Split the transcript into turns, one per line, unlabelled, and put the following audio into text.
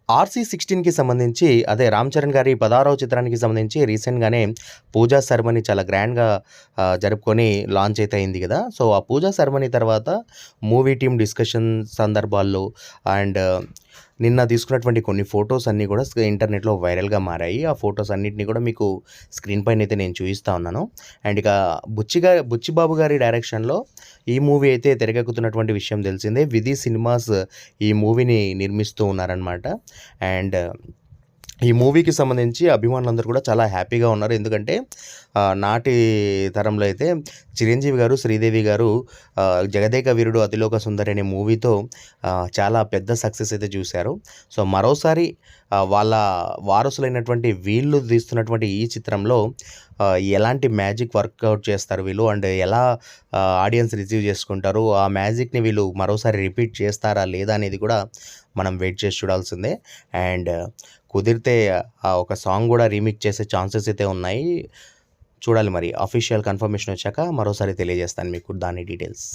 'ఆర్సీ16'కి సంబంధించి అదే 'రామ్ చరణ్' గారి 16వ చిత్రానికి సంబంధించి రీసెంట్‌గానే పూజా సెరమనీ చాలా గ్రాండ్‌గా జరుపుకొని లాంచ్ అయితే అయింది గదా! సో, ఆ పూజా సెరమనీ తర్వాత మూవీ టీమ్ డిస్కషన్ సందర్భాల్లో అండ్ నిన్న తీసుకున్నటువంటి కొన్ని ఫోటోస్ అన్నీ గూడా ఇంటర్నెట్‌లో వైరల్‌గా మారాయి. ఆ ఫోటోస్ అన్నిటిని గూడా మీకు స్క్రీన్ పైనైతే నేను చూయిస్తా ఉన్నాను. అండ్ ఇక 'బుచ్చిబాబు' గారి డైరెక్షన్‌లో ఈ మూవీ అయితే తెరకెక్కుతున్నటువంటి విషయం తెలిసిందే. 'విధి సినిమాస్' ఈ మూవీని నిర్మిస్తూ ఉన్నారనమాట. అండ్ ఈ మూవీకి సంబంధించి అభిమానులందరూ కూడా చాలా హ్యాపీగా ఉన్నారు. ఎందుకంటే నాటి తరంలో అయితే చిరంజీవి గారు, శ్రీదేవి గారు 'జగదేక వీరుడు అతిలోక సుందరి' అనే మూవీతో చాలా పెద్ద సక్సెస్ అయితే చూశారు. సో, మరోసారి వాళ్ళ వారసులైనటువంటి వీళ్ళు తీస్తున్నటువంటి ఈ చిత్రంలో ఎలాంటి మ్యాజిక్ వర్కౌట్ చేస్తారు వీళ్ళు అండ్ ఎలా ఆడియన్స్ రిసీవ్ చేసుకుంటారు, ఆ మ్యాజిక్‌ని వీళ్ళు మరోసారి రిపీట్ చేస్తారా లేదా అనేది కూడా మనం వెయిట్ చేసి చూడాల్సిందే. అండ్ కుదిరితే ఒక సాంగ్ గూడా రీమిక్స్ చేసే ఛాన్సెస్ అయితే ఉన్నాయి. చూడాలి మరి. అఫీషియల్ కన్ఫర్మేషన్ వచ్చాక మరోసారి తెలియజేస్తాను మీకు దాని డీటెయిల్స్.